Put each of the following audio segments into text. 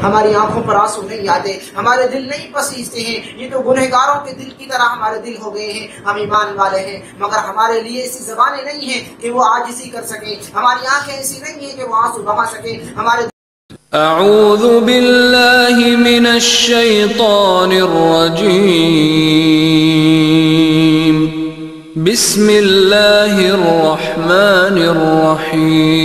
ہماری آنکھوں پر آنسو نہیں آتے، ہمارے دل نہیں پسیجتے ہیں، یہ تو گنہگاروں کے دل کی طرح ہمارے دل ہو گئے ہیں۔ ہم ایمان والے ہیں مگر ہمارے لیے ایسی زبانیں نہیں ہیں کہ وہ عاجزی کر سکیں، ہماری آنکھیں ایسی نہیں ہیں کہ وہ آنسو بہا سکیں، ہمارے اعوذ باللہ من الشیطان الرجیم، بسم اللہ الرحمن الرحیم۔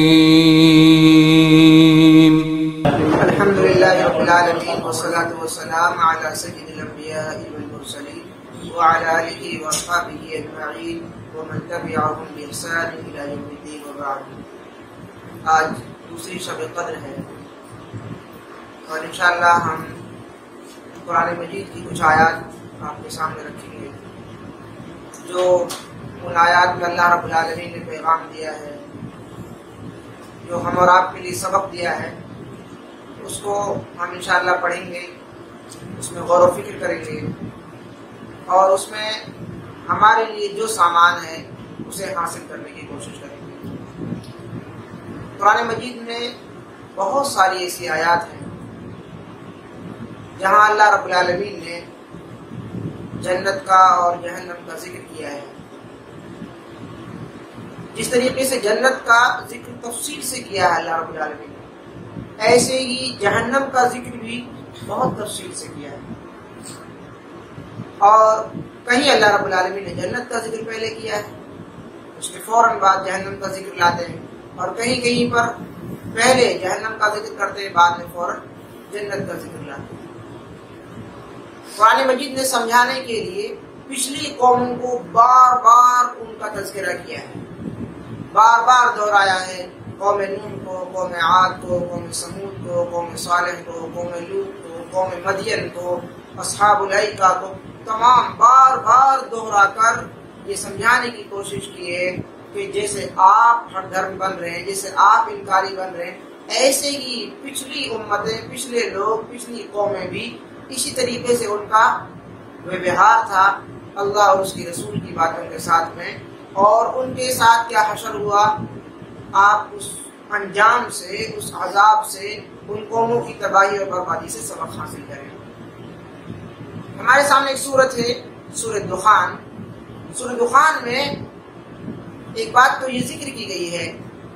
الحمد للہ رب العالمین والصلاة والسلام علی سید الانبیاء والمرسلین وعلی آلہ واصحابہ اجمعین ومن تبعهم بإحسان الی یوم الدین وبعد۔ آج دوسری شب قدر ہے اور انشاءاللہ ہم قرآن مجید کی کچھ آیات آپ کے سامنے رکھیں گے، جو ان آیات میں اللہ رب العالمین نے پیغام دیا ہے، جو ہم اور آپ کے لیے سبق دیا ہے، اس کو ہم انشاءاللہ پڑھیں گے، اس میں غور و فکر کریں گے اور اس میں ہمارے لیے جو سامان ہے اسے حاصل کرنے کی کوشش کریں گے۔ قرآن مجید میں بہت ساری ایسی آیات ہیں جہاں اللہ رب العالمین نے جنت کا اور جہنم کا ذکر کیا ہے۔ جس طریقے سے جنت کا ذکر تفصیل سے کیا ہے اللہ رب العالمین نے، ایسے ہی جہنم کا ذکر بھی بہت تفصیل سے کیا ہے۔ اور کہیں اللہ رب العالمین نے جنت کا ذکر پہلے کیا ہے، اس کے فوراً بعد جہنم کا ذکر لاتے ہیں، اور کہیں کہیں پر پہلے جہنم کا ذکر کرتے ہیں، بعد میں فوراً جنت کا ذکر لاتے ہیں۔ قرآن مجید نے سمجھانے کے لیے پچھلی قوموں کو بار بار ان کا تذکرہ کیا ہے، بار بار دہرایا ہے، قوم نوح کو، قوم عاد کو، قوم سمود کو، قوم صالح کو، قوم لوط کو، قوم مدین کو، اصحاب الایکہ کو، تمام بار بار دہرا کر یہ سمجھانے کی کوشش کی ہے کہ جیسے آپ ہر دھرم بن رہے ہیں، جیسے آپ انکاری بن رہے ہیں، ایسے ہی پچھلی امتیں، پچھلے لوگ، پچھلی قومیں بھی اسی طریقے سے ان کا ویوہار تھا اللہ اور اس کی رسول کی باتوں کے ساتھ میں، اور ان کے ساتھ کیا حشر ہوا، آپ اس انجام سے، اس عذاب سے، ان قوموں کی تباہی اور بربادی سے سبق حاصل کریں۔ ہمارے سامنے ایک سورت ہے، سورۃ دخان۔ سورۃ دخان میں ایک بات تو یہ ذکر کی گئی ہے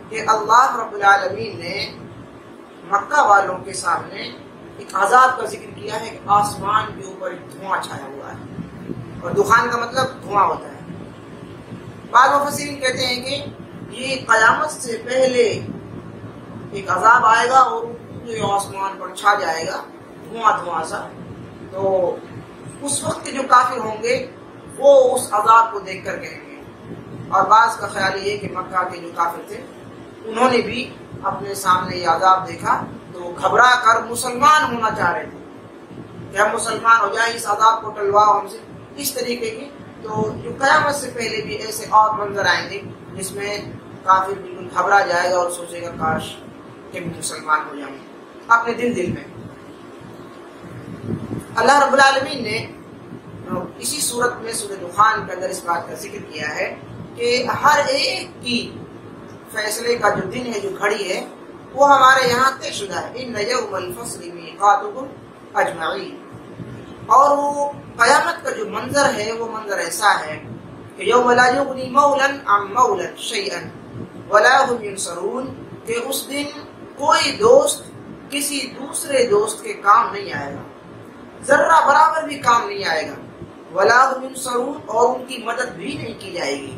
کہ اللہ رب العالمین نے مکہ والوں کے سامنے ایک عذاب کا ذکر کیا ہے کہ آسمان کے اوپر ایک دھواں چھایا ہوا ہے، اور دخان کا مطلب دھواں ہوتا ہے۔ بعض مفسرین کہتے ہیں کہ یہ قیامت سے پہلے ایک عذاب آئے گا اور پورے آسمان پر چھا جائے گا دھواں سا، تو اس وقت کے جو کافر ہوں گے وہ اس عذاب کو دیکھ کر کہیں گے۔ اور بعض کا خیال یہ کہ مکہ کے جو کافر تھے انہوں نے بھی اپنے سامنے یہ عذاب دیکھا تو گھبرا کر مسلمان ہونا چاہ رہے تھے کہ ہم مسلمان ہو جائیں، اس عذاب کو ٹلواؤ ہم سے، اس طریقے کی۔ تو جو قیامت سے پہلے بھی ایسے اور منظر آئیں گے جس میں کافر بالکل گھبرا جائے گا اور سوچے گا کاش کہ میں مسلمان ہو جاؤں، اپنے دل میں۔ اللہ رب العالمین نے اسی صورت میں سورۃ دخان کے اندر اس بات کا ذکر کیا ہے کہ ہر ایک کی فیصلے کا جو دن ہے، جو گھڑی ہے، وہ ہمارے یہاں طے شدہ ہے۔ ان یوم الفصل میقاتکم اجمعین۔ اور وہ قیامت کا جو منظر ہے وہ منظر ایسا ہے کہ یوم لا یغنی مولا عن مولا شیئا ولا هم ینصرون، کہ اس دن کوئی دوست کسی دوسرے دوست کے کام نہیں آئے گا، ذرہ برابر بھی کام نہیں آئے گا، ولا هم ینصرون، اور ان کی مدد بھی نہیں کی جائے گی۔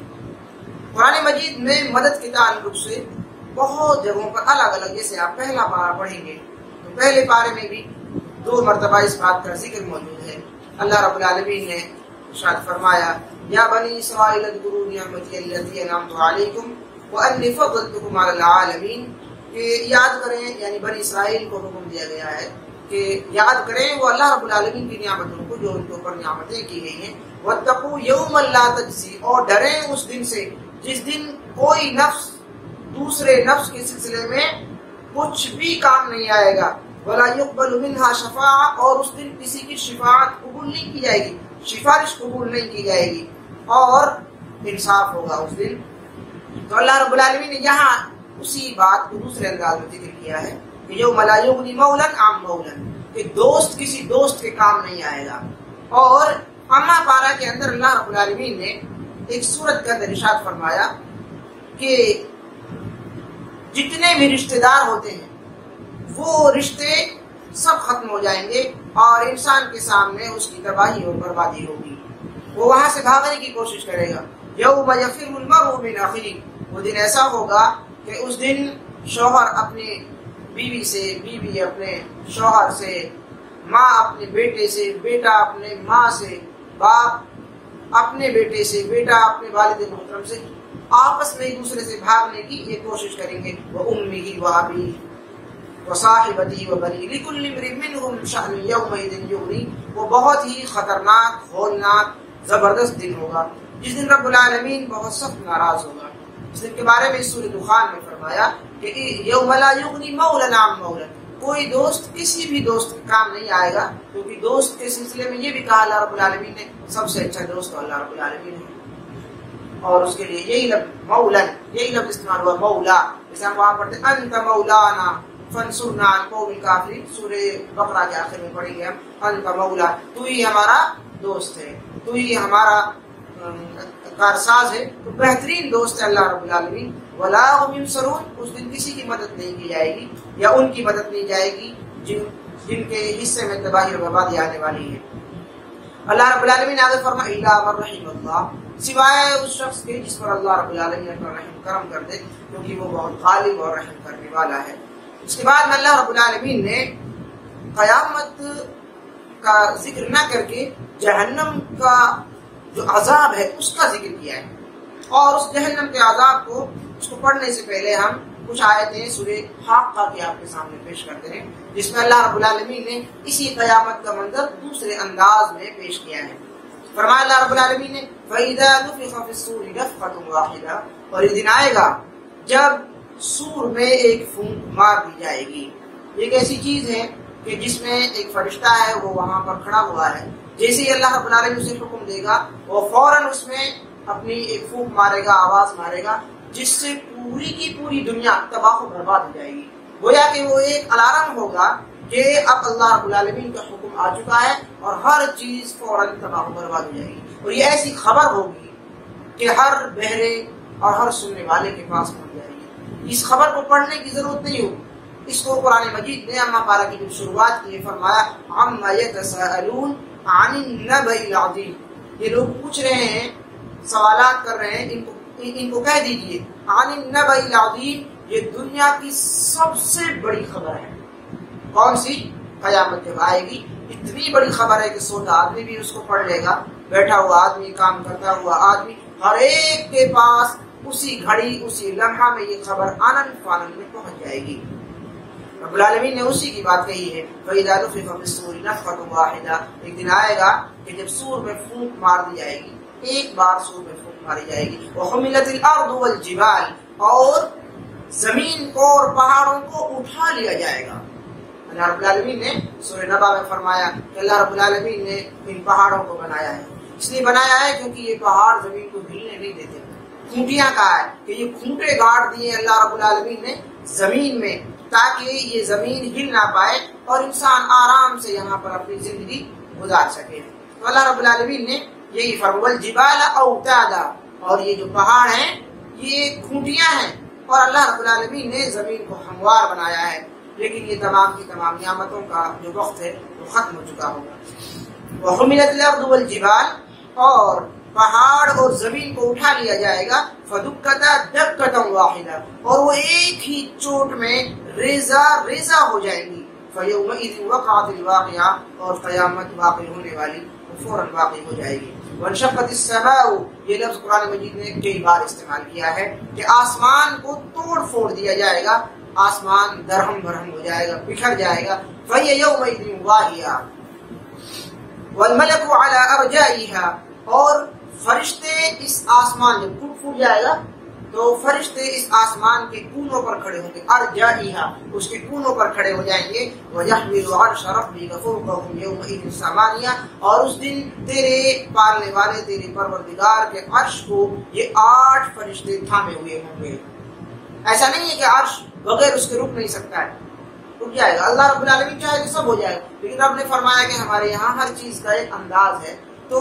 قرآن مجید میں مدد کے تعلق سے بہت جگہوں پر الگ الگ، جیسے آپ پہلا پارہ پڑھیں گے تو پہلے پارے میں بھی 2 مرتبہ اس بات کا ذکر موجود ہے۔ اللہ رب العالمین نے ارشاد فرمایا یا بنی اسرائیل اذکروا نعمتی التي انعمت علیکم وانی فضلتکم علی العالمین، کہ یاد کریں، یعنی بنی اسرائیل کو حکم دیا گیا ہے کہ یاد کریں وہ اللہ رب العالمین کی نعمتوں کو جو ان کے اوپر نعمتیں کی گئی ہیں، واتقوا یوما لا تجزی، اور ڈریں اس دن سے جس دن کوئی نفس دوسرے نفس کے سلسلے میں کچھ بھی کام نہیں آئے گا، ولا يقبل منها شفاعہ، اور اس دن کسی کی شفاعت قبول نہیں کی جائے گی، سفارش قبول نہیں کی جائے گی، اور انصاف ہوگا اس دن۔ تو اللہ رب العالمین نے یہاں اسی بات کو دوسرے انداز میں ذکر کیا ہے کہ یوم لا یغنی مولا عن مولا، کہ دوست کسی دوست کے کام نہیں آئے گا۔ اور اما پارہ کے اندر اللہ رب العالمین نے ایک سورت کے اندر ارشاد فرمایا کہ جتنے بھی رشتہ دار ہوتے ہیں وہ رشتے سب ختم ہو جائیں گے اور انسان کے سامنے اس کی تباہی اور بربادی ہوگی، وہ وہاں سے بھاگنے کی کوشش کرے گا۔ یوم یفر المرء من اخیہ، وہ دن ایسا ہوگا کہ اس دن شوہر اپنی بیوی سے، بیوی اپنے شوہر سے، ماں اپنے بیٹے سے، بیٹا اپنے ماں سے، باپ اپنے بیٹے سے، بیٹا اپنے والد محترم سے، آپس میں ایک دوسرے سے بھاگنے کی یہ کوشش کریں گے۔ وَأُمِّهِ وَأَبِيهِ وَصَاحِبَتِهِ وَبَنِيهِ لِكُلِّ امْرِئٍ مِّنْهُمْ شَأْنٌ يَوْمَئِذٍ يُغْنِيهِ، وہ بہت ہی خطرناک، ہولناک، زبردست دن ہوگا جس دن رب العالمین بہت سخت ناراض ہوگا۔ اس دن کے بارے میں سورۃ دخان میں فرمایا کہ یوم لا یغنی مولا عن مولا، کوئی دوست کسی بھی دوست کا کام نہیں آئے گا، کیونکہ دوست کے سلسلے میں یہ بھی کہا اللہ رب العالمین نے سب سے اچھا دوست اللہ رب العالمین ہے، اور اس کے لیے یہی لفظ مولا، یہی لفظ استعمال ہوا مولا، جیسے ہم وہاں پڑھتے ہیں انت مولانا فانصرنا علی القوم الکافرین، سورہ بقرہ کے آخر میں پڑھیں گے ہم انت مولا، تو ہی ہمارا دوست ہے، تو ہی ہمارا کارساز ہے، تو بہترین دوست ہے اللہ رب العالمین۔ ولا هم ينصرون، اس دن کسی کی مدد نہیں کی جائے گی یا ان کی مدد نہیں جائے گی جن کے حصے میں تباہی اور بربادی آنے والی ہے۔ اللہ رب العالمین آگے فرمایا الا من رحم اللہ، سوائے اس شخص کے جس پر اللہ رب العالمین اپنا رحم کرم کر دے، کیونکہ وہ بہت غالب اور رحم کرنے والا ہے۔ اس کے بعد میں اللہ رب العالمین نے قیامت کا ذکر نہ کر کے جہنم کا جو عذاب ہے اس کا ذکر کیا ہے، اور اس جہنم کے عذاب کو اس کو پڑھنے سے پہلے ہم کچھ آیتیں سورہ حاقہ کی آپ کے سامنے پیش کرتے ہیں، جس میں اللہ رب العالمین نے اسی قیامت کا منظر دوسرے انداز میں پیش کیا ہے۔ فرمایا اللہ رب العالمین نے فَإِذَا نُفِخَ فِي الصُّورِ نَفْخَةٌ وَاحِدَةٌ، اور یہ دن آئے گا جب سور میں ایک پھونک مار دی جائے گی۔ ایک ایسی چیز ہے کہ جس میں ایک فرشتہ ہے، وہ وہاں پر کھڑا ہوا ہے، جیسے ہی اللہ رب العالمین اسے حکم دے گا وہ فوراً اس میں اپنی ایک پھونک مارے گا، آواز مارے گا، جس سے پوری کی پوری دنیا تباہ و برباد ہو جائے گی۔ گویا کہ وہ ایک الارم ہوگا کہ اب اللہ رب العالمین کا حکم آ چکا ہے اور ہر چیز فوراً تباہ و برباد ہو جائے گی، اور یہ ایسی خبر ہوگی کہ ہر بہرے اور ہر سننے والے کے پاس پہنچ جائے گی۔ اس خبر کو پڑھنے کی ضرورت نہیں ہوگی، اس کو قرآن مجید نے اما پارہ کی جب شروعات کی فرمایا عما یتساءلون عن النبأ العظیم، یہ لوگ پوچھ رہے ہیں، سوالات کر رہے ہیں، ان کو کہہ دیجئے عن النبأ العظیم، یہ دنیا کی سب سے بڑی خبر ہے۔ کون سی؟ قیامت جب آئے گی، اتنی بڑی خبر ہے کہ سوتا آدمی بھی اس کو پڑھ لے گا، بیٹھا ہوا آدمی، کام کرتا ہوا آدمی، ہر ایک کے پاس اسی گھڑی اسی لمحہ میں یہ خبر آنن فانن میں پہنچ جائے گی۔ رب العالمین نے اسی کی بات کہی ہے فَإِذَا نُفِخَ فِي الصُّورِ نَفْخَةٌ وَاحِدَةٌ، ایک دن آئے گا کہ جب سور میں پھونک مار دی جائے گی، ایک بار سور میں پھونک ماری جائے گی۔ وَحُمِلَتِ الْأَرْضُ وَالْجِبَالُ، اور زمین کو اور پہاڑوں کو اٹھا لیا جائے گا۔ اللہ رب العالمین نے سورہ نبا میں فرمایا کہ اللہ رب العالمین نے ان پہاڑوں کو بنایا ہے، اس لیے بنایا ہے کیونکہ یہ پہاڑ زمین کو ہلنے نہیں دیتے۔ کھونٹیاں کہا ہے کہ یہ کھونٹے گاڑ دیے اللہ رب العالمین نے زمین میں، تاکہ یہ زمین ہل نہ پائے اور انسان آرام سے یہاں پر اپنی زندگی گزار سکے۔ تو اللہ رب العالمین نے یہی فرمایا والجبال اوتادا، اور یہ جو پہاڑ ہیں یہ کھونٹیاں ہیں، اور اللہ رب العالمین نے زمین کو ہموار بنایا ہے، لیکن یہ تمام کی تمام نعمتوں کا جو وقت ہے وہ ختم ہو چکا ہوگا۔ وحملت الارض والجبال، اور پہاڑ اور زمین کو اٹھا لیا جائے گا، فدکتا دکتا واحدہ، اور وہ ایک ہی چوٹ میں ریزہ ریزہ ہو جائیں گی، فیومئذ وقعت الواقعہ، اور قیامت واقع ہونے والی وہ فوراً واقع ہو جائے گی۔ وانشقت السماء، یہ لفظ قرآن مجید نے کئی بار استعمال کیا ہے کہ آسمان کو توڑ پھوڑ دیا جائے گا، آسمان درہم برہم ہو جائے گا، بکھر جائے گا، فہی یومئذ واہیہ والملک علی ارجائها، اور فرشتے اس آسمان جب ٹوٹ پھوٹ جائے گا تو فرشتے اس آسمان کے کونوں پر کھڑے ہوں گے، ارجائها، اس کے کونوں پر کھڑے ہو جائیں گے، وَيَحْمِلُ عَرْشَ رَبِّكَ فَوْقَهُمْ يَوْمَئِذٍ ثَمَانِيَةٌ، اور اس دن تیرے پالنے والے تیرے پروردگار کے عرش کو یہ 8 فرشتے تھامے ہوئے ہوں گے۔ ایسا نہیں ہے کہ عرش بغیر اس کے رک نہیں سکتا ہے، رک جائے گا. اللہ رب العالمین چاہے تو سب ہو جائے گا، لیکن رب نے فرمایا کہ ہمارے یہاں ہر چیز کا ایک انداز ہے. تو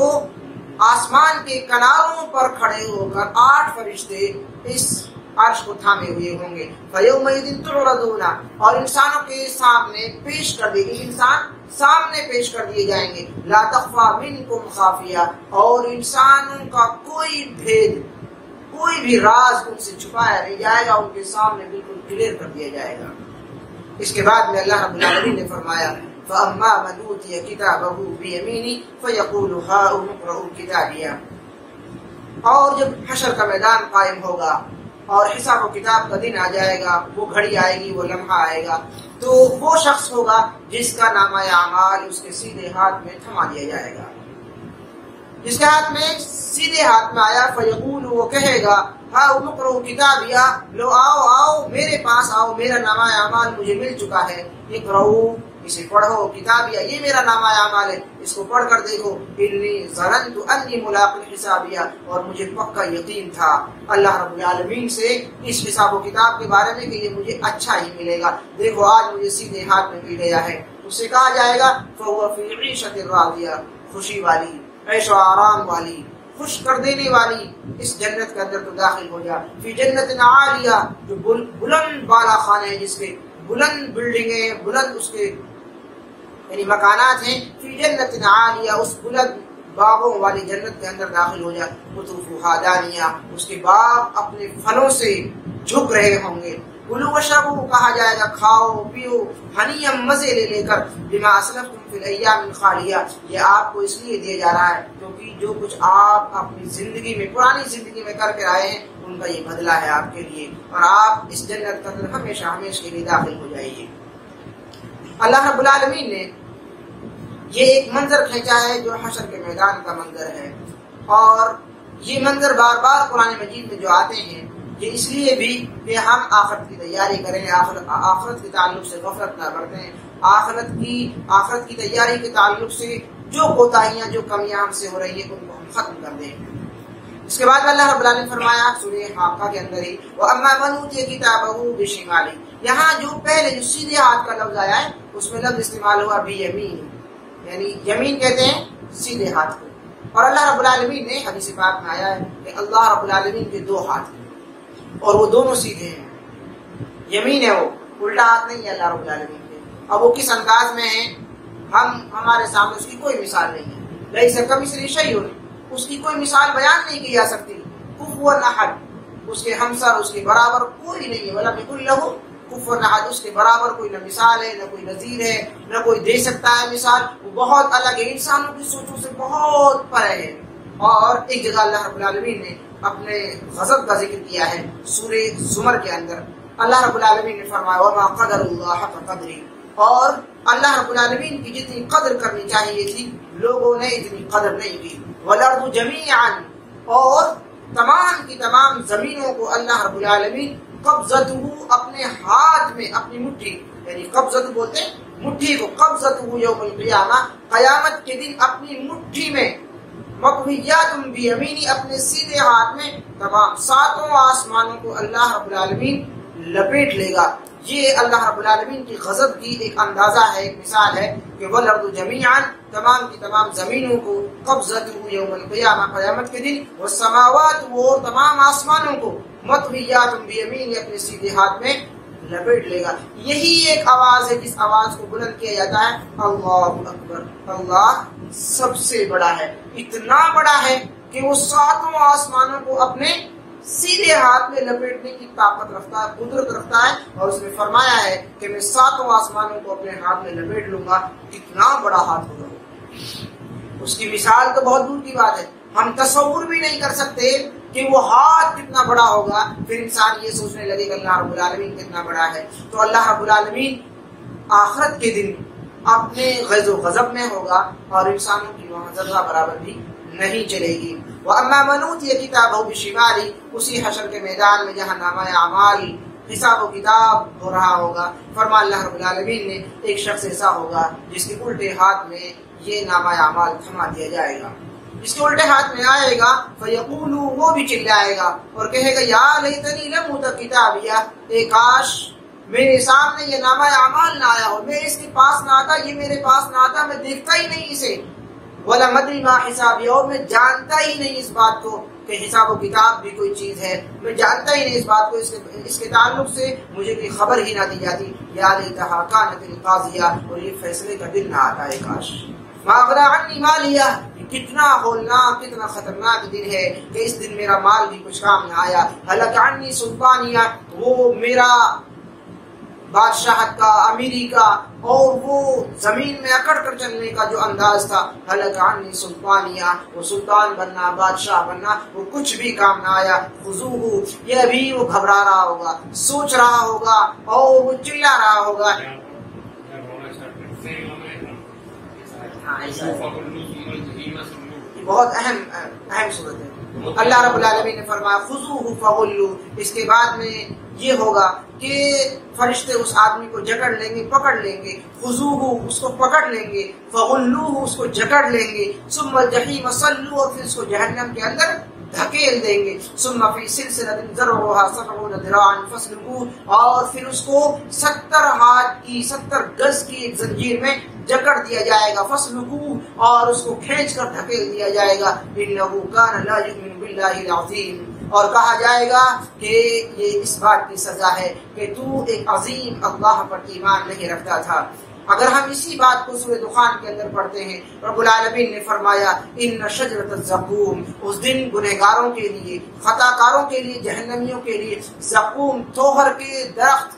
آسمان کے کناروں پر کھڑے ہو کر 8 فرشتے اس عرش کو تھامے ہوئے ہوں گے. فَيَوْمَئِذٍ تُعْرَضُونَ، اور انسانوں کے سامنے پیش کر دیے گی، انسان سامنے پیش کر دیے جائیں گے. لَا تَخْفَى مِنْكُمْ خَافِيَةٌ، اور انسانوں کا کوئی بھید، کوئی بھی راز ان سے چھپایا نہیں جائے گا، ان کے سامنے بالکل کلیئر کر دیا جائے گا. اس کے بعد میں اللہ رب العالمین نے فرمایا فَأَمَّا مَنْ أُوتِيَ كِتَابَهُ بِيَمِينِهِ فَيَقُولُ هَاؤُمُ اقْرَءُوا كِتَابِيَهْ، اور جب حشر کا میدان قائم ہوگا اور حساب و کتاب کا دن آ جائے گا، وہ گھڑی آئے گی، وہ لمحہ آئے گا، تو وہ شخص ہوگا جس کا نامہ اعمال اس کے سیدھے ہاتھ میں تھما دیا جائے گا. جس کے ہاتھ میں سیدھے ہاتھ میں آیا فیقول، وہ کہے گا ہاؤم اقرؤوا کتابیہ، لو آؤ آؤ میرے پاس آؤ، میرا نامہ اعمال مجھے مل چکا ہے. اقرؤوا، اسے پڑھو، کتابیہ، یہ میرا نامہ اعمال ہے، اس کو پڑھ کر دیکھو. انی ظننت انی ملاق حسابیہ، اور مجھے پکا یقین تھا اللہ رب العالمین سے اس حساب و کتاب کے بارے میں کہ یہ مجھے اچھا ہی ملے گا. دیکھو آج مجھے سیدھے ہاتھ میں مل گیا ہے. اس سے کہا جائے گا فہو فی عیشۃ راضیہ، خوشی والی، عیش و آرام والی، خوش کر دینے والی اس جنت کے اندر تو داخل ہو جا. فی جنت عالیہ، جو بلند بالا خانے ہیں، جس کے بلند بلڈنگیں، بلند اس کے یعنی مکانات ہیں. فی جنت عالیہ، اس بلند باغوں والی جنت کے اندر داخل ہو جا. قطوفھا دانیہ، اس کے باغ اپنے پھلوں سے جھک رہے ہوں گے. کلوا واشربوا، کہا جائے گا کھاؤ پیو، ہنیئا، مزے لے لے کر، بما اسلفتم فی الایام الخالیہ، یہ آپ کو اس لیے دیا جا رہا ہے کیونکہ جو کچھ آپ اپنی زندگی میں، پرانی زندگی میں کر کے آئے ہیں، ان کا یہ بدلہ ہے آپ کے لیے، اور آپ اس جنت کے اندر ہمیشہ ہمیشہ کے لیے داخل ہو جائیے. اللہ رب العالمین نے یہ ایک منظر کھینچا ہے جو حشر کے میدان کا منظر ہے، اور یہ منظر بار بار قرآن مجید میں جو آتے ہیں، یہ اس لیے بھی کہ ہم آخرت کی تیاری کریں، آخرت کے تعلق سے غفلت نہ برتیں، آخرت کی تیاری کے تعلق سے جو کوتاہیاں، جو کمیاں ہم سے ہو رہی ہیں، ان کو ہم ختم کر دیں. اس کے بعد اللہ رب العالمین فرمایا سورہ حاقہ کے اندر ہی وَأَمَّا مَنْ أُوتِيَ كِتَابَهُ بِشِمَالِهِ، یہاں جو پہلے جو سیدھے ہاتھ کا لفظ آیا ہے اس میں لفظ استعمال ہوا بیمین، یعنی یمین کہتے ہیں سیدھے ہاتھ کو. اور اللہ رب العالمین نے حدیث پاک میں آیا ہے کہ اللہ رب العالمین کے 2 ہاتھ ہیں اور وہ دونوں سیدھے ہیں. یمین ہے، وہ الٹا ہاتھ نہیں ہے اللہ رب العالمین کے. اب وہ کس انداز میں ہے، ہمارے سامنے اس کی کوئی مثال نہیں ہے. لیس کمثلہ شیء، اس کی کوئی مثال بیان نہیں کی جا سکتی. کفوا احد، اس کے ہمسر، اس کے برابر کوئی نہیں ہے. ولم یکن لہ کفوا احد، اس کے برابر کوئی نہ مثال ہے، نہ کوئی نظیر ہے، نہ کوئی دے سکتا ہے مثال. وہ بہت الگ ہے، انسانوں کی سوچوں سے بہت پرے ہے. اور ایک جگہ اللہ رب العالمین نے اپنے غضب کا ذکر کیا ہے سورہ زمر کے اندر. اللہ رب العالمین نے فرمایا وما قدر اللہ حق قدری، اور اللہ رب العالمین کی جتنی قدر کرنی چاہیے تھی لوگوں نے اتنی قدر نہیں کی. والارض جميعا، اور تمام کی تمام زمینوں کو اللہ رب العالمین قبضتہ، اپنے ہاتھ میں، اپنی مٹھی، یعنی قبضتہ بولتے ہیں مٹھی کو، قبضتہ یوم القیامہ، قیامت کے دن اپنی مٹھی میں، مقویات بیمینی، اپنے سیدھے ہاتھ میں تمام 7 آسمانوں کو اللہ رب العالمین لپیٹ لے گا. یہ اللہ رب العالمین کی غضب کی ایک اندازہ ہے، ایک مثال ہے کہ والارض جميعا، تمام کی تمام زمینوں کو، قبضتہ یوم القیامہ، قیامت کے دن، والسماوات، وہ تمام آسمانوں کو، مطویات بیمینی، اپنے سیدھے ہاتھ میں لپیٹ لے گا. یہی ایک آواز ہے جس آواز کو بلند کیا جاتا ہے اللہ اکبر. اللہ سب سے بڑا ہے، اتنا بڑا ہے کہ وہ 7 آسمانوں کو اپنے سیدھے ہاتھ میں لپیٹنے کی طاقت رکھتا ہے، قدرت رکھتا ہے. اور اس نے فرمایا ہے کہ میں 7 آسمانوں کو اپنے ہاتھ میں لپیٹ لوں گا. کتنا بڑا ہاتھ ہوگا، اس کی مثال تو بہت دور کی بات ہے، ہم تصور بھی نہیں کر سکتے کہ وہ ہاتھ کتنا بڑا ہوگا. پھر انسان یہ سوچنے لگے کہ اللہ رب العالمین کتنا بڑا ہے. تو اللہ رب العالمین آخرت کے دن اپنے غضب و غضب میں ہوگا اور انسانوں کی وہاں ذرہ برابر بھی نہیں چلے گی. وَأَمَّا مَنْ أُوتِيَ كِتَابَهُ بِشِمَالِهِ، اسی حشر کے میدان میں جہاں نامہ اعمال حساب و کتاب ہو رہا ہوگا، فرما اللہ رب العالمین نے ایک شخص ایسا ہوگا جس کے الٹے ہاتھ میں یہ نامہ اعمال تھما دیا جائے گا. جس کے الٹے ہاتھ میں آئے گا فَيَقُولُ، وہ بھی چلائے گا اور کہے گا یا لیتنی لم اوت کتابیہ، کاش میرے سامنے یہ نامہ اعمال نہ آیا ہو، میں اس کے پاس نہ آتا، یہ میرے پاس نہ آتا، میں دیکھتا ہی نہیں اسے، وَلَا مَدْرِي مَا حِسَابِي، اور میں جانتا ہی نہیں اس بات کو کہ حساب و کتاب بھی کوئی چیز ہے، میں جانتا ہی نہیں اس بات کو، اس کے تعلق سے مجھے کوئی خبر ہی نہ دی جاتی، یا لیتہا کانت القاضیہ، اور یہ فیصلے کا دن نہ آتا ہے کاش، ما اغنی عنی مالیہ، کتنا ہولناک کتنا خطرناک دن ہے کہ اس دن میرا مال بھی کچھ کام نہ آیا، ہلک عنی سلطانیہ، وہ میرا بادشاہت کا، امیری کا، اور وہ زمین میں اکڑ کر چلنے کا جو انداز تھا، ہلک عنی سلطانیہ، وہ سلطان بننا، بادشاہ بننا، وہ کچھ بھی کام نہ آیا، خذوہ، یہ ابھی وہ گھبرا رہا ہوگا، سوچ رہا ہوگا، اور وہ چلا رہا ہوگا۔ بہت اہم صورت ہے۔ اللہ رب العالمین نے فرمایا خذوہ فغلوہ، اس کے بعد میں یہ ہوگا کہ فرشتے اس آدمی کو جکڑ لیں گے، پکڑ لیں گے، خذوہ اس کو پکڑ لیں گے، فغلوہ اس کو جکڑ لیں گے، ثم الجحیم صلوہ، اور پھر اس کو جہنم کے اندر دھکیل دیں گے، ثم فی سلسلۃ ذرعها 70 ذراعا فاسلکوہ، اور پھر اس کو 70 ہاتھ کی 70 گز کی ایک زنجیر میں جکڑ دیا جائے گا، فاسلکوہ، اور اس کو کھینچ کر دھکیل دیا جائے گا، انہ کان لا یؤمن باللہ العظیم، اور کہا جائے گا کہ یہ اس بات کی سزا ہے کہ تو ایک عظیم اللہ پر ایمان نہیں رکھتا تھا۔ اگر ہم اسی بات کو سورہ دخان کے اندر پڑھتے ہیں، رب العالمین نے فرمایا ان شجرۃ الزقوم، اس دن گنہگاروں کے لیے، خطا کاروں کے لیے، جہنمیوں کے لیے زقوم، توہر کے درخت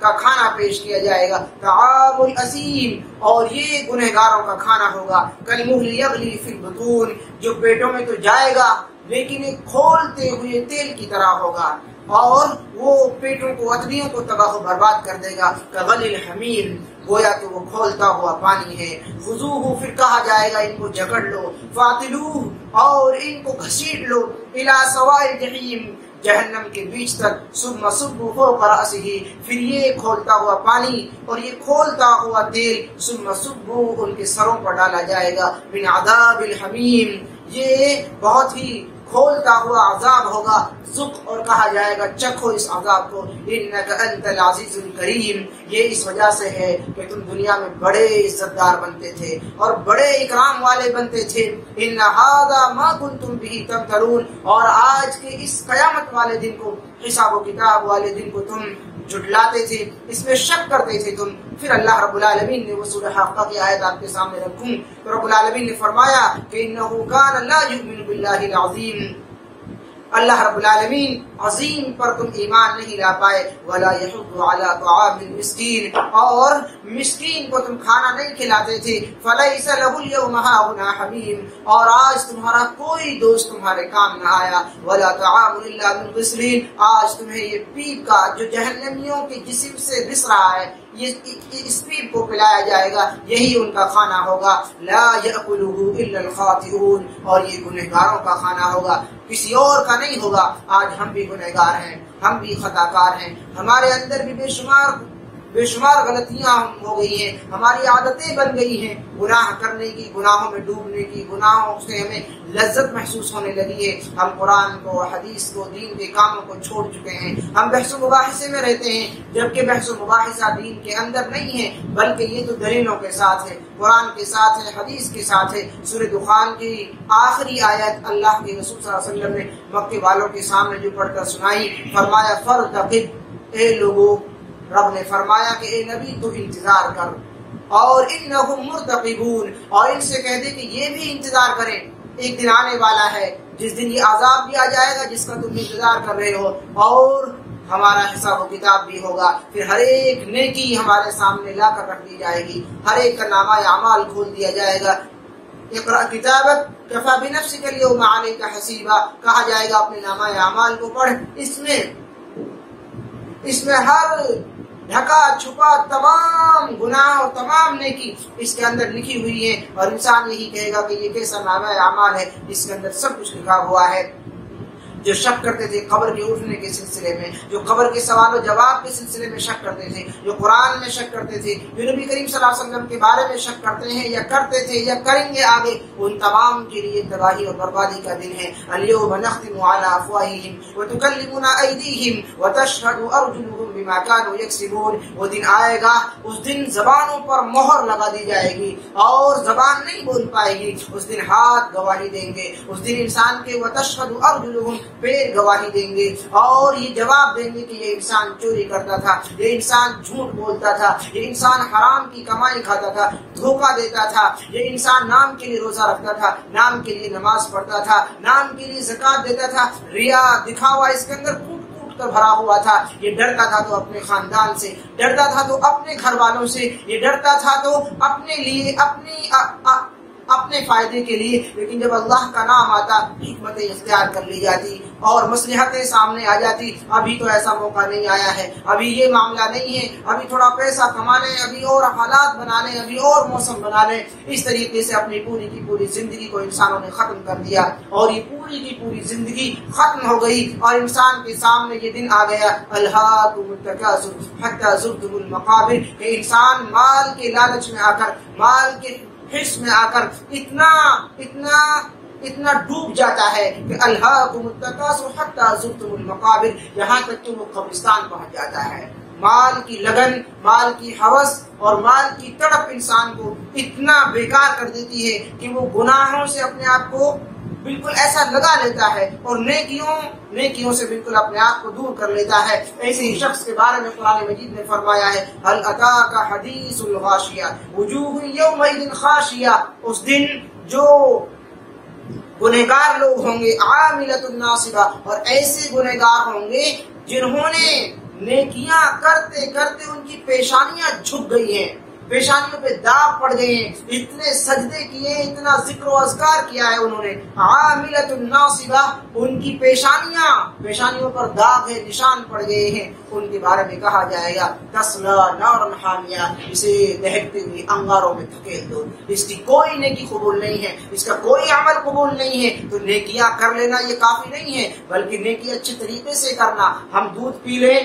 کا کھانا پیش کیا جائے گا، طعام الاثیم، اور یہ گنہگاروں کا کھانا ہوگا، کالمہل یغلی فی البطون، جو پیٹوں میں تو جائے گا لیکن ایک کھولتے ہوئے تیل کی طرح ہوگا، اور وہ پیٹوں کو، اتنیوں کو تباہ و برباد کر دے گا، کغلی الحمیم، گویا کہ وہ کھولتا ہوا پانی ہے، خذوہ، پھر کہا جائے گا ان کو جکڑ لو، فاطلوہ، اور ان کو گھسیٹ لو، الی سواء الجحیم، جہنم کے بیچ تک، ثم صبوا فوق رأسہ، پھر یہ کھولتا ہوا پانی اور یہ کھولتا ہوا تیل، ثم صبوا، ان کے سروں پر ڈالا جائے گا، من عذاب الحمیم، یہ بہت ہی کھولتا ہوا عذاب ہوگا، ذق، اور کہا جائے گا چکھو اس عذاب کو، انک انت العزیز الکریم، یہ اس وجہ سے ہے کہ تم دنیا میں بڑے عزت دار بنتے تھے اور بڑے اکرام والے بنتے تھے، ان ھذا ما کنتم به تمترون، اور آج کے اس قیامت والے دن کو، حساب و کتاب والے دن کو تم جھٹلاتے تھے، اس میں شک کرتے تھے تم۔ پھر اللہ رب العالمین نے وہ سورہ حاقہ کی آیت آپ کے سامنے رکھوں تو رب العالمین نے فرمایا کہ انہ کان لا یؤمن باللہ العظیم، اللہ رب العالمین عظیم پر تم ایمان نہیں لا پائے، ولا یحض علی طعام المسکین، اور مسکین کو تم کھانا نہیں کھلاتے تھے، فلیس لہ الیوم ہاہنا حمیم، اور آج تمہارا کوئی دوست تمہارے کام نہ آیا، ولا طعام الا من غسلین، آج تمہیں یہ پیپ کا جو جہنمیوں کے جسم سے رس رہا ہے، یہ اس پیپ کو پلایا جائے گا، یہی ان کا کھانا ہوگا، لا یأکلہ الا الخاطئون، اور یہ گنہگاروں کا کھانا ہوگا، کسی اور کا نہیں ہوگا۔ آج ہم بھی گنہگار ہیں، ہم بھی خطا کار ہیں، ہمارے اندر بھی بے شمار غلطیاں ہو گئی ہیں، ہماری عادتیں بن گئی ہیں گناہ کرنے کی، گناہوں میں ڈوبنے کی، گناہوں سے ہمیں لذت محسوس ہونے لگی ہے، ہم قرآن کو، حدیث کو، دین کے کاموں کو چھوڑ چکے ہیں، ہم بحث و مباحثے میں رہتے ہیں، جبکہ بحث و مباحثہ دین کے اندر نہیں ہے، بلکہ یہ تو دلیلوں کے ساتھ ہے، قرآن کے ساتھ ہے، حدیث کے ساتھ ہے۔ سورہ دخان کی آخری آیت اللہ کے رسول صلی اللہ علیہ وسلم نے مکے والوں کے سامنے جو پڑھ کر سنائی، فرمایا فارتقب، اے لوگوں، رب نے فرمایا کہ اے نبی تو انتظار کر، اور انہم مرتقبون، اور ان سے کہہ دے کہ یہ بھی انتظار کریں، ایک دن آنے والا ہے جس دن یہ عذاب بھی آ جائے گا جس کا تم انتظار کر رہے ہو، اور ہمارا حساب و کتاب بھی ہوگا، پھر ہر ایک نیکی ہمارے سامنے لا کر رکھ دی جائے گی، ہر ایک کا نامہ اعمال کھول دیا جائے گا، اقرأ کتابک کفی بنفسک الیوم علیک حسیبا، کہا جائے گا اپنے نامہ اعمال کو پڑھ، اس میں ہر ڈھکا چھپا تمام گناہ اور تمام نیکی اس کے اندر لکھی ہوئی ہے، اور انسان یہی کہے گا کہ یہ کیسا نامہ اعمال ہے، اس کے اندر سب کچھ لکھا ہوا ہے۔ جو شک کرتے تھے قبر کے اٹھنے کے سلسلے میں، جو قبر کے سوال و جواب کے سلسلے میں شک کرتے تھے، جو قرآن میں شک کرتے تھے، جو نبی کریم صلی اللہ علیہ وسلم کے بارے میں شک کرتے ہیں یا کرتے تھے یا کریں گے آگے، ان تمام کے لیے تباہی اور بربادی کا دن ہے۔ الیوم نختم علی افواہہم وتکلمنا ایدیہم وتشہد ارجلہم بما کانوا یکسبون۔ وہ دن آئے گا، اس دن زبانوں پر مہر لگا دی جائے گی اور زبان نہیں بول پائے گی، اس دن ہاتھ گواہی دیں گے، اس دن انسان کے وتشہد ارجلہم پیر گواہی دیں گے اور یہ جواب دیں گے کہ یہ انسان چوری کرتا تھا، یہ انسان جھوٹ بولتا تھا، یہ انسان حرام کی کمائی کھاتا تھا، دھوکہ دیتا تھا، یہ انسان نام کے لیے روزہ رکھتا تھا، نام کے لیے نماز پڑھتا تھا، نام کے لیے زکوٰۃ دیتا تھا، ریا دکھاوا اس کے اندر کوٹ کر بھرا ہوا تھا۔ یہ ڈرتا تھا تو اپنے خاندان سے، ڈرتا تھا تو اپنے گھر والوں سے، یہ ڈرتا تھا تو اپنے لیے اپنے فائدے کے لیے، لیکن جب اللہ کا نام آتا حکمتیں اختیار کر لی جاتی اور مصلحتیں سامنے آ جاتی۔ ابھی تو ایسا موقع نہیں آیا ہے، ابھی یہ معاملہ نہیں ہے، ابھی تھوڑا پیسہ کما لیں، ابھی اور حالات بنا لیں، ابھی اور موسم بنا لیں۔ اس طریقے سے اپنی پوری کی پوری زندگی کو انسانوں نے ختم کر دیا اور یہ پوری کی پوری زندگی ختم ہو گئی اور انسان کے سامنے یہ دن آ گیا، الہاکم التکاثر حتی زرتم المقابر، کہ انسان مال کے لالچ میں آ کر، مال کے حرص میں آ کر اتنا ڈوب جاتا ہے کہ الہاکم التکاثر حتی زرتم المقابر، یہاں تک کہ وہ قبرستان پہنچ جاتا ہے۔ مال کی لگن، مال کی ہوس اور مال کی تڑپ انسان کو اتنا بیکار کر دیتی ہے کہ وہ گناہوں سے اپنے آپ کو بالکل ایسا لگا لیتا ہے اور نیکیوں سے بالکل اپنے آپ کو دور کر لیتا ہے۔ ایسے ہی شخص کے بارے میں قرآن مجید نے فرمایا ہے، هل اتاک حدیث الغاشیہ وجوہ یومئذ خاشیہ، اس دن جو گنہگار لوگ ہوں گے، عاملۃ ناصبہ، اور ایسے گنہگار ہوں گے جنہوں نے نیکیاں کرتے کرتے ان کی پیشانیاں جھک گئی ہیں، پیشانیوں پہ داغ پڑ گئے ہیں، اتنے سجدے کیے، اتنا ذکر و اذکار کیا ہے انہوں نے، عاملۃ ناصبہ، ان کی پیشانیوں پر داغ ہے، نشان پڑ گئے ہیں، ان کے بارے میں کہا جائے گا تصلی نارا حامیہ، اسے دہکتے ہوئے انگاروں میں دھکیل دو۔ اس کی کوئی نیکی قبول نہیں ہے، اس کا کوئی عمل قبول نہیں ہے، تو نیکیاں کر لینا یہ کافی نہیں ہے، بلکہ نیکی اچھے طریقے سے کرنا۔ ہم دودھ پی لیں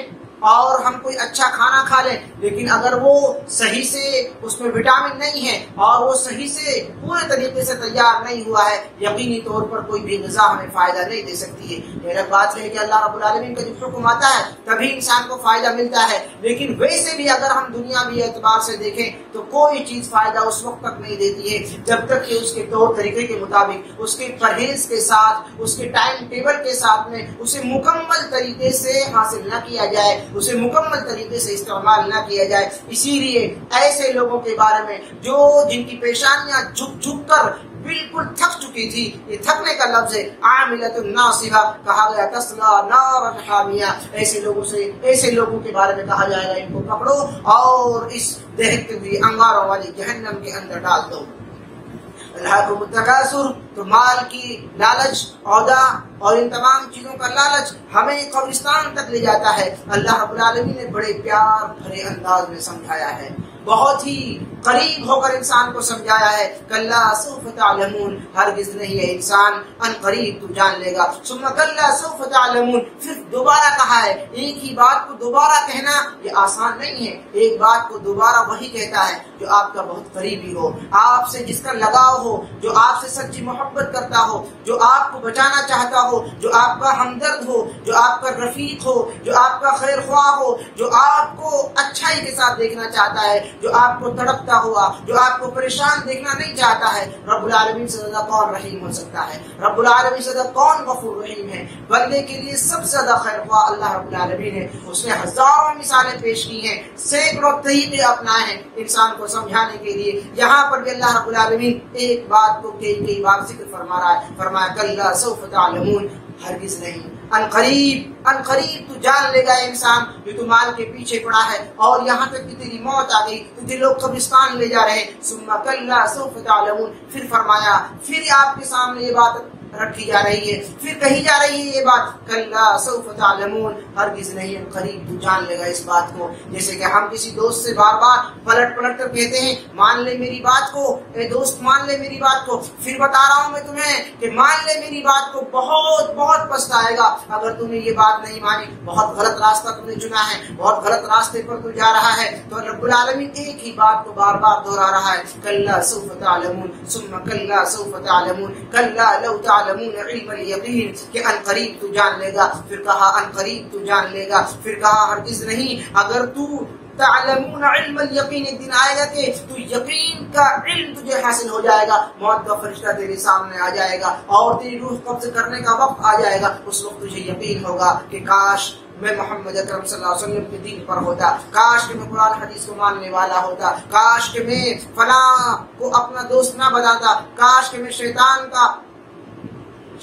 اور ہم کوئی اچھا کھانا کھا لیں، لیکن اگر وہ صحیح سے اس میں وٹامن نہیں ہے اور وہ صحیح سے پورے طریقے سے تیار نہیں ہوا ہے، یقینی طور پر کوئی بھی غذا ہمیں فائدہ نہیں دے سکتی ہے۔ میرا بات ہے کہ اللہ رب العالمین کا جب حکم آتا ہے تبھی انسان کو فائدہ ملتا ہے، لیکن ویسے بھی اگر ہم دنیاوی اعتبار سے دیکھیں تو کوئی چیز فائدہ اس وقت تک نہیں دیتی ہے جب تک کہ اس کے طور طریقے کے مطابق، اس کے پرہیز کے ساتھ، اس کے ٹائم ٹیبل کے ساتھ میں اسے مکمل طریقے سے حاصل نہ کیا جائے، اسے مکمل طریقے سے استعمال نہ کیا جائے۔ اسی لیے ایسے لوگوں کے بارے میں جن کی پیشانیاں جھک کر بالکل تھک چکی تھی، یہ تھکنے کا لفظ ہے، عاملۃ ناصبہ کہا گیا، تصلی نارا حامیہ، ایسے لوگوں کے بارے میں کہا جائے گا ان کو پکڑو اور اس دہکتے ہوئی انگاروں والی جہنم کے اندر ڈال دو۔ الہاکم التکاثر، تو مال کی لالچ، عہدہ اور ان تمام چیزوں کا لالچ ہمیں قبرستان تک لے جاتا ہے۔ اللہ رب العالمین نے بڑے پیار بھرے انداز میں سمجھایا ہے، بہت ہی قریب ہو کر انسان کو سمجھایا ہے، کلا سوف تعلمون، ہرگز نہیں ہے انسان، ان قریب تو جان لے گا، ثم کلا سوف تعلمون، پھر دوبارہ کہا ہے۔ ایک ہی بات کو دوبارہ کہنا یہ آسان نہیں ہے، ایک بات کو دوبارہ وہی کہتا ہے جو آپ کا بہت قریبی ہو، آپ سے جس کا لگاؤ ہو، جو آپ سے سچی محبت کرتا ہو، جو آپ کو بچانا چاہتا ہو، جو آپ کا ہمدرد ہو، جو آپ کا رفیق ہو، جو آپ کا خیر خواہ ہو، جو آپ کو اچھائی کے ساتھ دیکھنا چاہتا ہے، جو آپ کو تڑپتا ہوا، جو آپ کو پریشان دیکھنا نہیں چاہتا ہے۔ رب العالمین سے زیادہ کون رحیم ہو سکتا ہے؟ رب العالمین سے زیادہ کون غفور رحیم ہے؟ بندے کے لیے سب سے زیادہ خیر خواہ اللہ رب العالمین ہے۔ اس نے ہزاروں مثالیں پیش کی ہیں، سینکڑوں طریقے اپنائے ہیں انسان کو سمجھانے کے لیے۔ یہاں پر بھی اللہ رب العالمین ایک بات کو کئی بار ذکر فرما رہا ہے، فرمایا کلا سوف تعلمون، ہرگز نہیں، ان قریب تو جان لے گا انسان جو تو مال کے پیچھے پڑا ہے اور یہاں تک کہ تیری موت آ گئی، تجھے لوگ قبرستان لے جا رہے ہیں۔ ثم کلا سوف تعلمون، پھر فرمایا، پھر آپ کے سامنے یہ بات رکھی جا رہی ہے، پھر کہی جا رہی ہے یہ بات کلا سوف تعلمون، ہرگز نہیں قریب تو جان لے گا اس بات کو۔ جیسے کہ ہم کسی دوست سے بار بار پلٹ پلٹ کر کہتے ہیں مان لے میری بات کو، اے دوست مان لے میری بات کو، پھر بتا رہا ہوں میں تمہیں کہ مان لے میری بات کو، بہت بہت پچھتائے گا اگر تم نے یہ بات نہیں مانی، بہت غلط راستہ تم نے چنا ہے، بہت غلط راستے پر تو جا رہا ہے۔ تو رب العالمین ایک ہی بات کو بار بار دہرا رہا ہے کلا سوف تعلمون ثم کلا سوف تعلمون کلا لو تعلمون علم الیقین، کہ ان قریب تو جان لے گا، پھر کہا ان قریب تو جان لے گا، پھر کہا ہرگز نہیں اگر تو تعلمون علم الیقین، ایک دن آئے گا کہ تو یقین کا علم تجھے حاصل ہو جائے گا، موت کا فرشتہ تیرے سامنے آ جائے گا اور تیری روح قبض کرنے کا وقت آ جائے گا، اس وقت تجھے یقین ہوگا کہ کاش میں محمد اکرم صلی اللہ علیہ وسلم کے دین پر ہوتا، کاش کہ میں قرآن حدیث کو ماننے والا ہوتا، کاش کہ میں فلاں کو اپنا دوست نہ بناتا، کاش کہ میں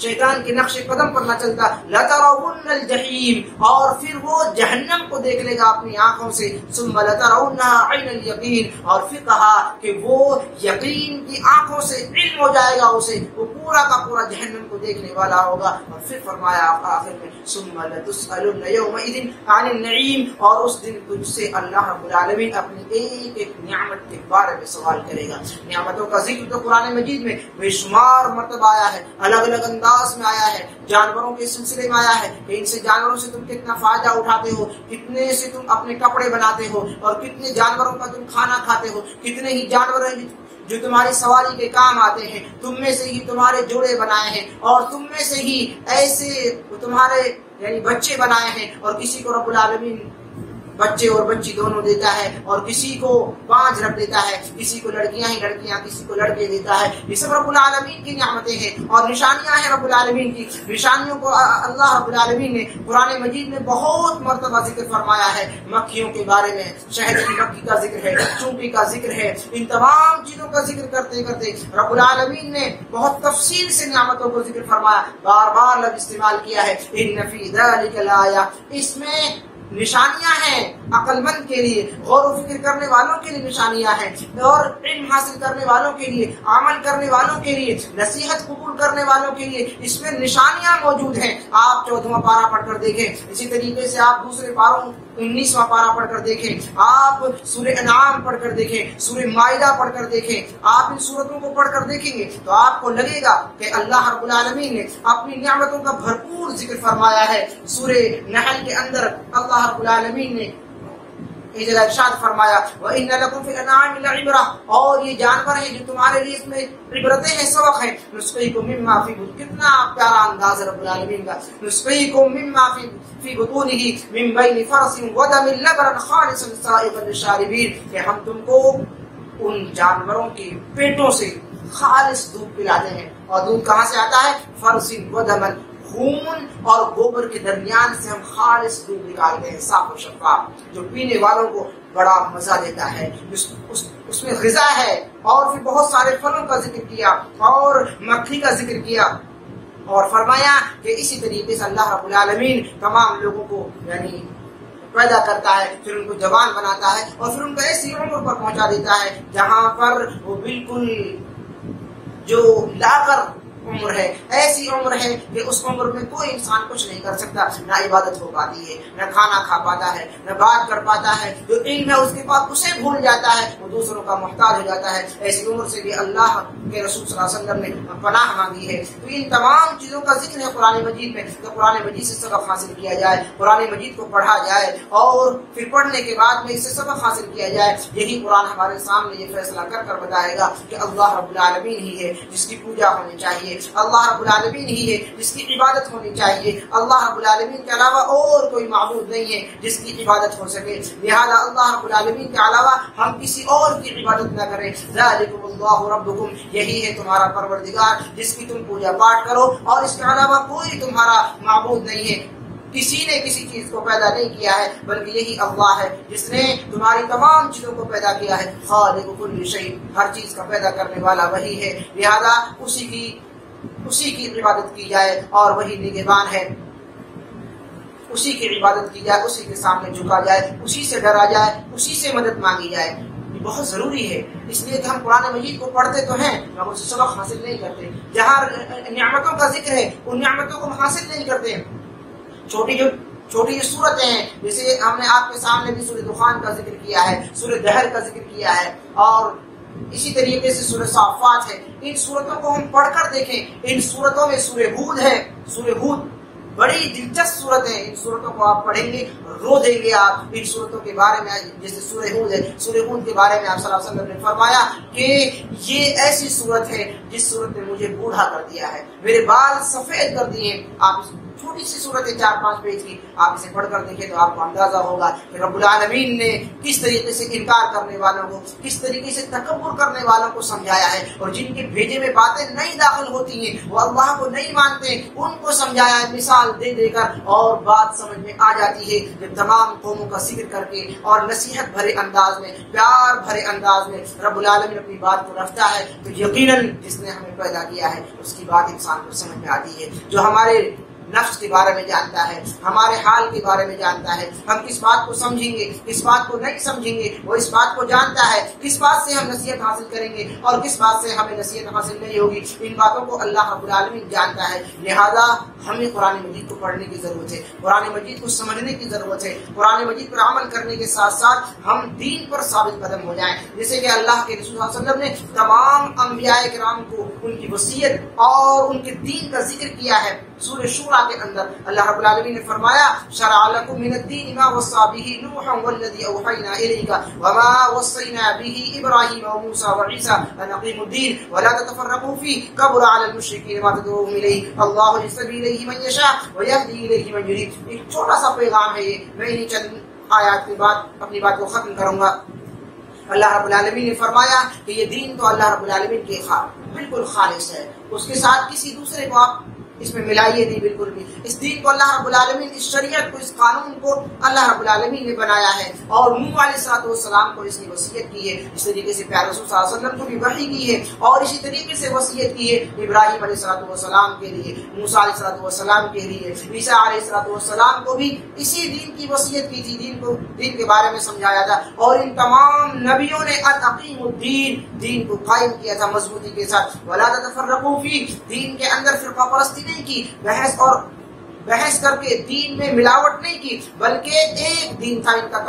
شیطان کے نقش قدم پر نہ چلتا، لَتَرَوُنَّ الْجَحِيمَ، اور پھر وہ جہنم کو دیکھ لے گا اپنی آنکھوں سے، ثُمَّ لَتَرَوُنَّهَا عَيْنَ الْيَقِينَ، اور پھر کہا کہ وہ یقین کی آنکھوں سے علم ہو جائے گا اسے، وہ پورا کا پورا جہنم کو دیکھنے والا ہوگا، اور پھر فرمایا آخر میں ثُمَّ لَتُسْأَلُنَّ يَوْمَئِذٍ عَنِ النَّعِيمِ، اور اس دن تجھ سے اللہ رب العالمین اپنی ایک ایک نعمت کے بارے میں سوال کرے گا۔ نعمتوں کا ذکر تو قرآن مجید میں بے شمار مرتبہ آیا ہے، الگ الگ انداز میں آیا ہے، جانوروں کے سلسلے میں آیا ہے کہ ان سے جانوروں سے تم کتنا فائدہ اٹھاتے ہو، کتنے سے تم اپنے کپڑے بناتے ہو، اور کتنے جانوروں کا تم کھانا کھاتے ہو، کتنے ہی جانور ہیں جو تمہاری سواری کے کام آتے ہیں، تم میں سے ہی تمہارے جوڑے بنائے ہیں، اور تم میں سے ہی ایسے تمہارے یعنی بچے بنائے ہیں، اور کسی کو رب العالمین بچے اور بچی دونوں دیتا ہے، اور کسی کو 5 رکھ دیتا ہے، کسی کو لڑکیاں ہی لڑکیاں، کسی کو لڑکے دیتا ہے، یہ سب رب العالمین کی نعمتیں ہیں اور نشانیاں ہیں رب العالمین کی۔ نشانیوں کو اللہ رب العالمین نے قرآن مجید میں بہت مرتبہ ذکر فرمایا ہے، مکھیوں کے بارے میں شہد کی مکھی کا ذکر ہے، چونٹی کا ذکر ہے، ان تمام چیزوں کا ذکر کرتے کرتے رب العالمین نے بہت تفصیل سے نعمتوں کو ذکر فرمایا، بار بار لفظ استعمال کیا ہے ان فی ذلک لآیہ، اس میں نشانیاں ہیں عقل مند کے لیے، غور و فکر کرنے والوں کے لیے نشانیاں ہیں، اور علم حاصل کرنے والوں کے لیے، عمل کرنے والوں کے لیے، نصیحت قبول کرنے والوں کے لیے اس میں نشانیاں موجود ہیں۔ آپ 14واں پارہ پڑھ کر دیکھیں، اسی طریقے سے آپ دوسرے پاروں 19واں پارہ پڑھ کر دیکھیں، آپ سورہ انعام پڑھ کر دیکھیں، سورہ مائدہ پڑھ کر دیکھیں، آپ ان سورتوں کو پڑھ کر دیکھیں گے تو آپ کو لگے گا کہ اللہ رب العالمین نے اپنی نعمتوں کا بھرپور ذکر فرمایا ہے۔ سورہ نحل کے اندر اللہ رب العالمین نے ایک جگہ ارشاد فرمایا وَإِنَّ لَكُمْ فِي الْأَنْعَامِ لَعِبْرَةً، اور یہ جانور ہیں جو تمہارے لیے اس میں عبرتیں ہیں، سبق ہیں، نُسْقِيكُم مِّمَّا فِي بُطُونِهِ، کتنا پیارا انداز ہے رب العالمین کا، نُسْقِيكُم مِّمَّا فِي بُطُونِهِ مِن بَيْنِ فَرْثٍ وَدَمٍ لَبَنًا خَالِصًا سَائِغًا لِّلشَّارِبِينَ، کہ ہم تم کو ان جانوروں کے پیٹوں سے خالص دودھ پلاتے ہیں، اور دودھ کہاں سے آتا ہے؟ فرث ودمن، خون اور گوبر کے درمیان سے ہم خالص دودھ نکالتے ہیں، صاف و شفاف، جو پینے والوں کو بڑا مزہ دیتا ہے، اس میں غذا ہے، اور پھر بہت سارے پھلوں کا ذکر کیا اور مکھی کا ذکر کیا، اور فرمایا کہ اسی طریقے سے اللہ رب العالمین تمام لوگوں کو یعنی پیدا کرتا ہے، پھر ان کو جوان بناتا ہے، اور پھر ان کو ایسی عمر پر پہنچا دیتا ہے جہاں پر وہ بالکل جو لاغر عمر ہے، ایسی عمر ہے کہ اس عمر میں کوئی انسان کچھ نہیں کر سکتا، نہ عبادت ہو پاتی ہے، نہ کھانا کھا پاتا ہے، نہ بات کر پاتا ہے، جو علم ہے اس کے پاس اسے بھول جاتا ہے، وہ دوسروں کا محتاج ہو جاتا ہے۔ ایسی عمر سے بھی اللہ کے رسول صلی اللہ علیہ وسلم نے پناہ مانگی ہے۔ تو ان تمام چیزوں کا ذکر ہے قرآن مجید میں، تو قرآن مجید سے سبق حاصل کیا جائے، قرآن مجید کو پڑھا جائے، اور پھر پڑھنے کے بعد میں اس سے سبق حاصل کیا جائے۔ یہی قرآن ہمارے سامنے یہ فیصلہ کر کر بتائے گا کہ اللہ رب العالمین ہی ہے جس کی پوجا ہونی چاہیے، اللہ رب العالمین ہی ہے جس کی عبادت ہونی چاہیے، اللہ رب العالمین کے علاوہ اور کوئی معبود نہیں ہے جس کی عبادت ہو سکے، لہذا اللہ رب العالمین کے علاوہ ہم کسی اور کی عبادت نہ کریں۔ ذالکم اللہ ربکم، یہی ہے تمہارا پروردگار جس کی تم پوجا پاٹ کرو، اور اس کے علاوہ کوئی تمہارا معبود نہیں ہے، کسی نے کسی چیز کو پیدا نہیں کیا ہے بلکہ یہی اللہ ہے جس نے تمہاری تمام چیزوں کو پیدا کیا ہے۔ خالق کل شیء، ہر چیز کا پیدا کرنے والا وہی ہے، لہذا اسی کی عبادت کی جائے، اور وہی نگہبان ہے، اسی کی عبادت کی جائے، اسی کے سامنے جھکا جائے، اسی سے ڈرا جائے، اسی سے مدد مانگی جائے۔ یہ بہت ضروری ہے، اس لیے کہ ہم قرآن مجید کو پڑھتے تو ہیں مگر اس سے سبق حاصل نہیں کرتے، جہاں نعمتوں کا ذکر ہے ان نعمتوں کو ہم حاصل نہیں کرتے۔ چھوٹی جو صورتیں ہیں، جیسے ہم نے آپ کے سامنے بھی سورہ دخان کا ذکر کیا ہے، سورہ دہر کا ذکر کیا ہے، اور اسی طریقے سے سورہ صافات ہے، ان صورتوں کو ہم پڑھ کر دیکھیں۔ ان صورتوں میں سورہ ہود ہے، سورہ ہود بڑی دلچسپ صورت ہے، ان صورتوں کو آپ پڑھیں گے رو دیں گے آپ ان صورتوں کے بارے میں۔ جیسے سورہ ہود ہے، سورہ ہود کے بارے میں آپ صلی اللہ علیہ وسلم نے فرمایا کہ یہ ایسی صورت ہے جس صورت نے مجھے بوڑھا کر دیا ہے، میرے بال سفید کر دیے۔ آپ چھوٹی سی صورت ہے 4-5 پیج کی، آپ اسے پڑھ کر دیکھیں تو آپ کو اندازہ ہوگا کہ رب العالمین نے کس طریقے سے انکار کرنے والوں کو، کس طریقے سے تکبر کرنے والوں کو سمجھایا ہے، اور جن کے بھیجے میں باتیں نہیں داخل ہوتی ہیں، وہ اللہ کو نہیں مانتے، ان کو سمجھایا ہے مثال دے دے کر، اور بات سمجھ میں آ جاتی ہے جب تمام قوموں کا ذکر کر کے اور نصیحت بھرے انداز میں، پیار بھرے انداز میں رب العالمین اپنی بات کو رکھتا ہے، تو یقیناً جس نے ہمیں پیدا کیا ہے اس کی بات انسان کو سمجھ میں آتی ہے، جو ہمارے نفس کے بارے میں جانتا ہے، ہمارے حال کے بارے میں جانتا ہے، ہم کس بات کو سمجھیں گے، کس بات کو نہیں سمجھیں گے، وہ اس بات کو جانتا ہے، کس بات سے ہم نصیحت حاصل کریں گے اور کس بات سے ہمیں نصیحت حاصل نہیں ہوگی، ان باتوں کو اللہ رب العالمین جانتا ہے۔ لہذا ہمیں قرآن مجید کو پڑھنے کی ضرورت ہے، قرآن مجید کو سمجھنے کی ضرورت ہے، قرآن مجید پر عمل کرنے کے ساتھ ساتھ ہم دین پر ثابت قدم ہو جائیں، جیسے کہ اللہ کے رسول صلی اللہ علیہ وسلم نے تمام انبیاء کرام کو ان کی وصیت اور ان کے دین کا ذکر کیا ہے۔ سورہ شورى کے اندر اللہ رب العالمین نے فرمایا شرع لكم من الدين ما وصى به نوح والذي اوحينا اليك وما وصينا به ابراهيم وموسى وعيسى ان اقيموا الدين ولا تتفرقوا فيه كبر على المشركين ما تدعوهم اليه الله يهدي اليه من يشاء ويهدي اليه من يريد۔ ایک چھوٹا سا پیغام ہے یہ، میں انہیں چند آیات کے بعد اپنی بات کو ختم کروں گا۔ اللہ رب العالمین نے فرمایا کہ یہ دین تو اللہ رب العالمین کے بالکل خالص ہے، اس کے ساتھ کسی دوسرے کو آپ اس میں ملائیے نہیں بالکل بھی۔ اس دین کو اللہ رب العالمین، اس شریعت کو، اس قانون کو اللہ رب العالمین نے بنایا ہے، اور نوح علیہ السلام کو اس کی وصیت کی ہے، اس طریقے سے پیارے رسول صلی اللہ علیہ وسلم کو بھی وحی کی ہے، اور اسی طریقے سے وصیت کی ہے ابراہیم علیہ السلام کے لیے، موسیٰ علیہ السلام کے لیے، عیسیٰ علیہ السلام کو بھی اسی دین کی وصیت کی تھی، دین کے بارے میں سمجھایا تھا، اور ان تمام نبیوں نے ان اقیموا الدین، دین کو قائم کیا تھا مضبوطی کے ساتھ، ولا تتفرقوا فیہ، دین کے اندر فرقہ پرستی نہیں کی، بحث کر کے دین میں ملاوٹ نہیں کی، بلکہ ایک دین تھا ان کا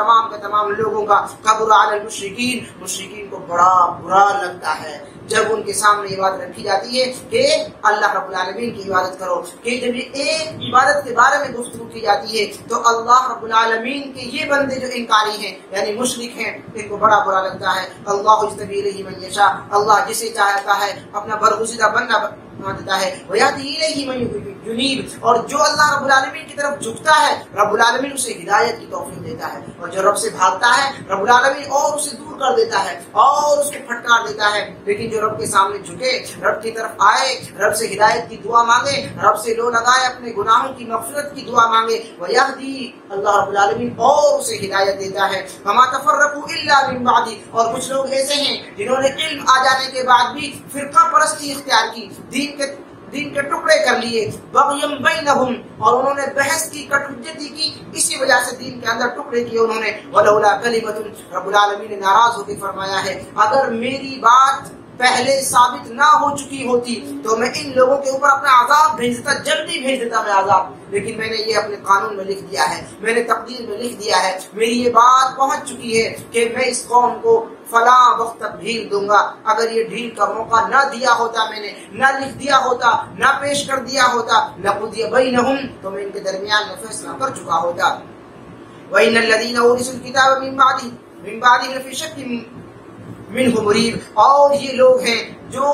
تمام لوگوں کا۔ کبر علی المشرکین، مشرکین کو بڑا برا لگتا ہے جب ان کے سامنے یہ بات رکھی جاتی ہے کہ اللہ رب العالمین کی عبادت کرو، کہ جب یہ ایک عبادت کے بارے میں گفتگو کی جاتی ہے تو اللہ رب العالمین کے یہ بندے جو انکاری ہیں یعنی مشرک ہیں، ان کو بڑا برا لگتا ہے۔ اللہ یجتبی الیہ من یشاء، اللہ جسے چاہتا ہے اپنا برگزیدہ بندہ دیتا ہے، ویہدی الیہ من یونیب، اور جو اللہ رب العالمین کی طرف جھکتا ہے رب العالمین اسے ہدایت کی توفیق دیتا ہے، اور جو رب سے بھاگتا ہے رب العالمین اور اسے دور کر دیتا ہے اور اس کو پھٹکار دیتا ہے۔ لیکن جو رب کے سامنے جھکے، رب کی طرف آئے، رب سے ہدایت کی دعا مانگے، رب سے لو لگائے، اپنے گناہوں کی مغفرت کی دعا مانگے، ویہدی، اللہ رب العالمین اور اسے ہدایت دیتا ہے۔ وما تفرقوا الا من بعد، اور کچھ لوگ ایسے ہیں جنہوں نے علم آ جانے کے بعد بھی فرقہ پرستی اختیار کی، دین کے ٹکڑے کر لیے، بغیم بینہم، اور انہوں نے بحث کی، کٹ حجتی کی، اسی وجہ سے دین کے اندر ٹکڑے کیے انہوں نے۔ ولولا کلمۃ، رب العالمین نے ناراض ہو کے فرمایا ہے اگر میری بات پہلے ثابت نہ ہو چکی ہوتی تو میں ان لوگوں کے اوپر اپنا عذاب بھیج دیتا، جلدی بھیج دیتا میں عذاب، لیکن میں نے یہ اپنے قانون میں لکھ دیا ہے، میں نے تقدیر میں لکھ دیا ہے، میری یہ بات پہنچ چکی ہے کہ میں اس قوم کو فلاں وقت تک ڈھیل دوں گا۔ اگر یہ ڈھیل کا موقع نہ دیا ہوتا، میں نے نہ لکھ دیا ہوتا، نہ پیش کر دیا ہوتا، لقضی بینہم، تو میں ان کے درمیان میں فیصلہ کر چکا ہوتا۔ وَإِنَّ الَّذِينَ أُورِثُوا الْكِتَابَ مِن بَعْدِهِ لَفِي شَكٍّ مِّنْهُ مُرِيبٍ، اور یہ لوگ ہیں جو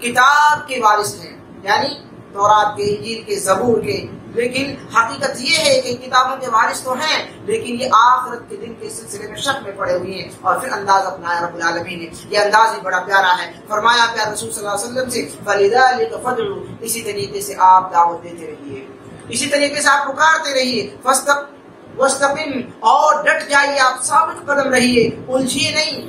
کتاب کے وارث ہیں، یعنی تورات کے، انجیل کے، زبور کے، لیکن حقیقت یہ ہے کہ کتابوں کے وارث تو ہیں لیکن یہ آخرت کے دن کے سلسلے میں شک میں پڑے ہوئے ہیں، اور پھر انداز اپنایا رب العالمین نے۔ یہ انداز ہی بڑا پیارا ہے، فرمایا پیارے رسول صلی اللہ علیہ وسلم سے فَلِذَلِكَ فَادْعُوا، اسی طریقے سے آپ دعوت دیتے رہیے، اسی طریقے سے آپ پکارتے رہیے، وَاسْتَقِم، اور ڈٹ جائیے، آپ ثابت قدم رہیے، الجھیے نہیں،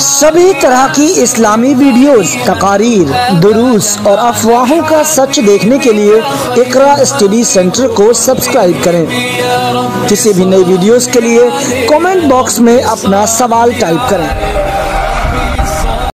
سبھی طرح کی اسلامی ویڈیوز، تقاریر، دروس اور افواہوں کا سچ دیکھنے کے لیے اقرا اسٹڈی سینٹر کو سبسکرائب کریں۔ کسی بھی نئی ویڈیوز کے لیے کامنٹ باکس میں اپنا سوال ٹائپ کریں۔